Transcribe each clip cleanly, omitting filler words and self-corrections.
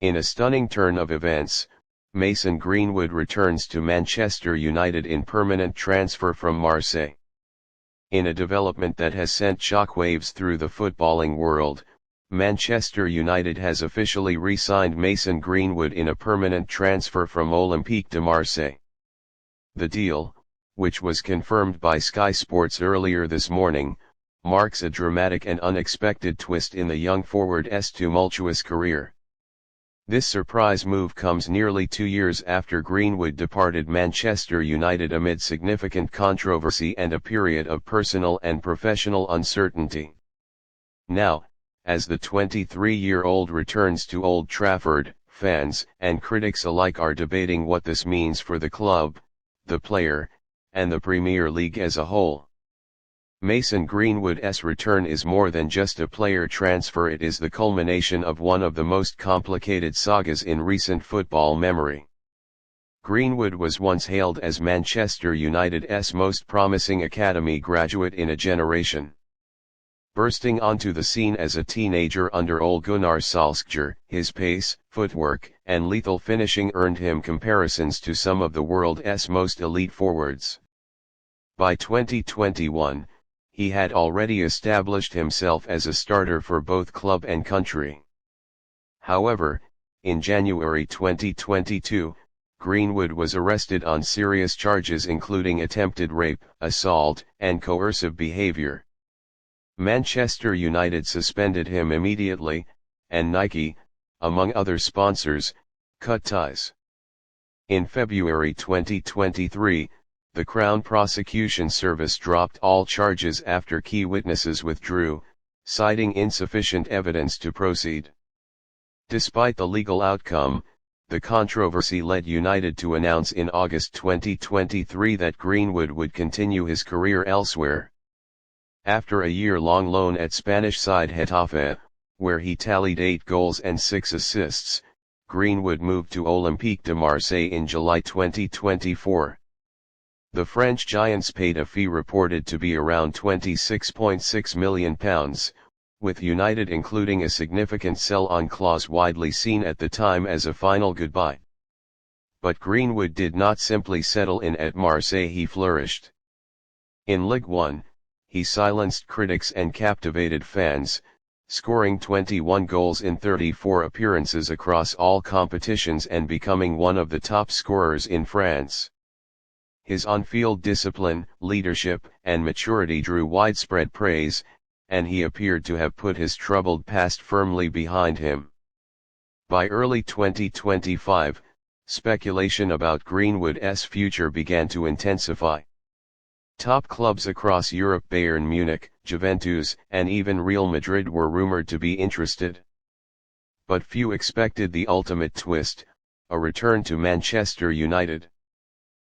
In a stunning turn of events, Mason Greenwood returns to Manchester United in permanent transfer from Marseille. In a development that has sent shockwaves through the footballing world, Manchester United has officially re-signed Mason Greenwood in a permanent transfer from Olympique de Marseille. The deal, which was confirmed by Sky Sports earlier this morning, marks a dramatic and unexpected twist in the young forward's tumultuous career. This surprise move comes nearly 2 years after Greenwood departed Manchester United amid significant controversy and a period of personal and professional uncertainty. Now, as the 23-year-old returns to Old Trafford, fans and critics alike are debating what this means for the club, the player, and the Premier League as a whole. Mason Greenwood's return is more than just a player transfer, it is the culmination of one of the most complicated sagas in recent football memory. Greenwood was once hailed as Manchester United's most promising academy graduate in a generation. Bursting onto the scene as a teenager under Ole Gunnar Solskjaer, his pace, footwork, and lethal finishing earned him comparisons to some of the world's most elite forwards. By 2021, he had already established himself as a starter for both club and country. However, in January 2022, Greenwood was arrested on serious charges including attempted rape, assault, and coercive behavior. Manchester United suspended him immediately, and Nike, among other sponsors, cut ties. In February 2023, the Crown Prosecution Service dropped all charges after key witnesses withdrew, citing insufficient evidence to proceed. Despite the legal outcome, the controversy led United to announce in August 2023 that Greenwood would continue his career elsewhere. After a year-long loan at Spanish side Getafe, where he tallied 8 goals and 6 assists, Greenwood moved to Olympique de Marseille in July 2024. The French giants paid a fee reported to be around £26.6 million, with United including a significant sell-on clause widely seen at the time as a final goodbye. But Greenwood did not simply settle in at Marseille, he flourished. In Ligue 1, he silenced critics and captivated fans, scoring 21 goals in 34 appearances across all competitions and becoming one of the top scorers in France. His on-field discipline, leadership, and maturity drew widespread praise, and he appeared to have put his troubled past firmly behind him. By early 2025, speculation about Greenwood's future began to intensify. Top clubs across Europe, Bayern Munich, Juventus, and even Real Madrid were rumored to be interested. But few expected the ultimate twist, a return to Manchester United.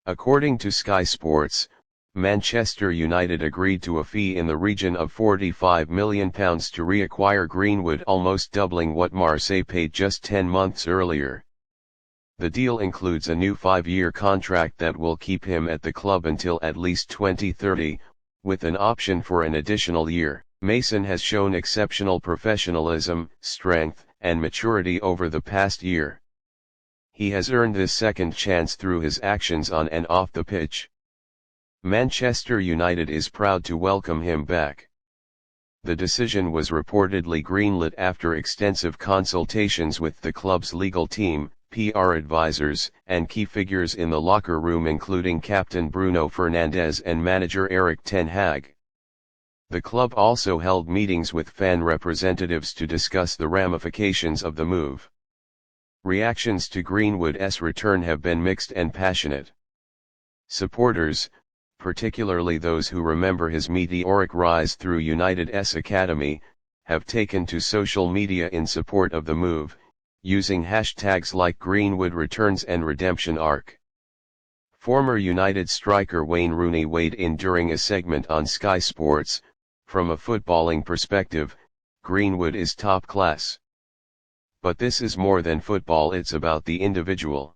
According to Sky Sports, Manchester United agreed to a fee in the region of £45 million to reacquire Greenwood, almost doubling what Marseille paid just 10 months earlier. The deal includes a new 5-year contract that will keep him at the club until at least 2030, with an option for an additional year. Mason has shown exceptional professionalism, strength, and maturity over the past year. He has earned this second chance through his actions on and off the pitch. Manchester United is proud to welcome him back. The decision was reportedly greenlit after extensive consultations with the club's legal team, PR advisors, and key figures in the locker room including captain Bruno Fernandes and manager Erik ten Hag. The club also held meetings with fan representatives to discuss the ramifications of the move. Reactions to Greenwood's return have been mixed and passionate. Supporters, particularly those who remember his meteoric rise through United's academy, have taken to social media in support of the move, using hashtags like Greenwood Returns and Redemption Arc. Former United striker Wayne Rooney weighed in during a segment on Sky Sports. From a footballing perspective, Greenwood is top class. But this is more than football, it's about the individual.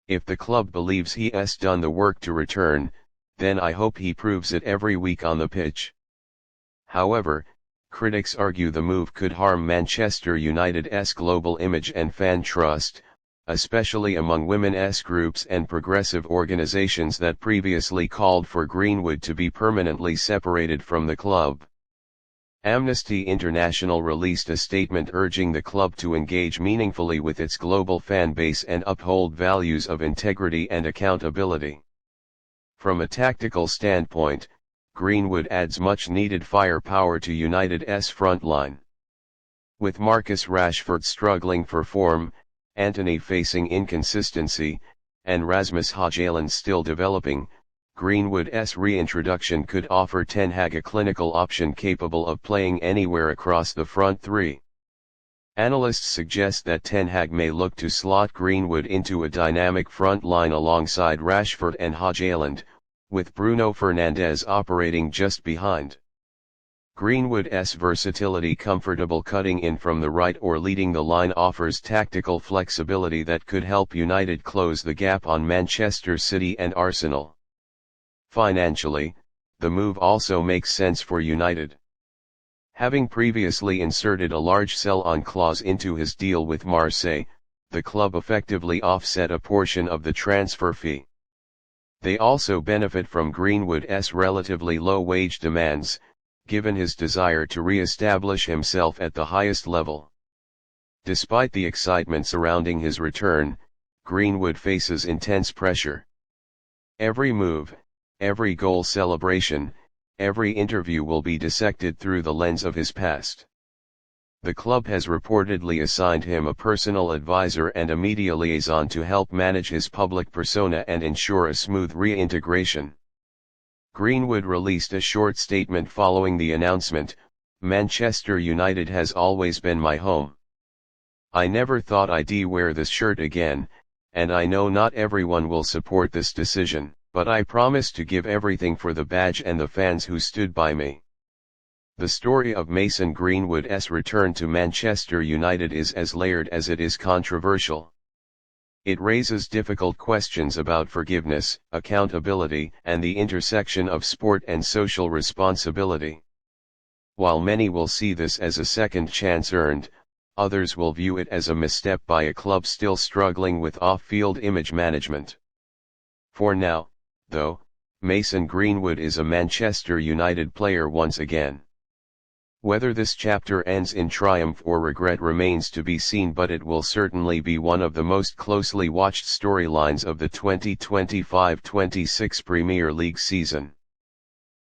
If the club believes he has done the work to return, then I hope he proves it every week on the pitch. However, critics argue the move could harm Manchester United's global image and fan trust, especially among women's groups and progressive organisations that previously called for Greenwood to be permanently separated from the club. Amnesty International released a statement urging the club to engage meaningfully with its global fan base and uphold values of integrity and accountability. From a tactical standpoint, Greenwood adds much-needed firepower to United's front line. With Marcus Rashford struggling for form, Antony facing inconsistency, and Rasmus Højlund still developing, Greenwood's reintroduction could offer Ten Hag a clinical option capable of playing anywhere across the front three. Analysts suggest that Ten Hag may look to slot Greenwood into a dynamic front line alongside Rashford and Højlund, with Bruno Fernandes operating just behind. Greenwood's versatility, comfortable cutting in from the right or leading the line, offers tactical flexibility that could help United close the gap on Manchester City and Arsenal. Financially, the move also makes sense for United. Having previously inserted a large sell-on clause into his deal with Marseille, the club effectively offset a portion of the transfer fee. They also benefit from Greenwood's relatively low wage demands, given his desire to re-establish himself at the highest level. Despite the excitement surrounding his return, Greenwood faces intense pressure. Every move, every goal celebration, every interview will be dissected through the lens of his past. The club has reportedly assigned him a personal advisor and a media liaison to help manage his public persona and ensure a smooth reintegration. Greenwood released a short statement following the announcement: "Manchester United has always been my home. I never thought I'd wear this shirt again, and I know not everyone will support this decision. But I promise to give everything for the badge and the fans who stood by me." The story of Mason Greenwood's return to Manchester United is as layered as it is controversial. It raises difficult questions about forgiveness, accountability, and the intersection of sport and social responsibility. While many will see this as a second chance earned, others will view it as a misstep by a club still struggling with off-field image management. For now, though, Mason Greenwood is a Manchester United player once again. Whether this chapter ends in triumph or regret remains to be seen, but it will certainly be one of the most closely watched storylines of the 2025-26 Premier League season.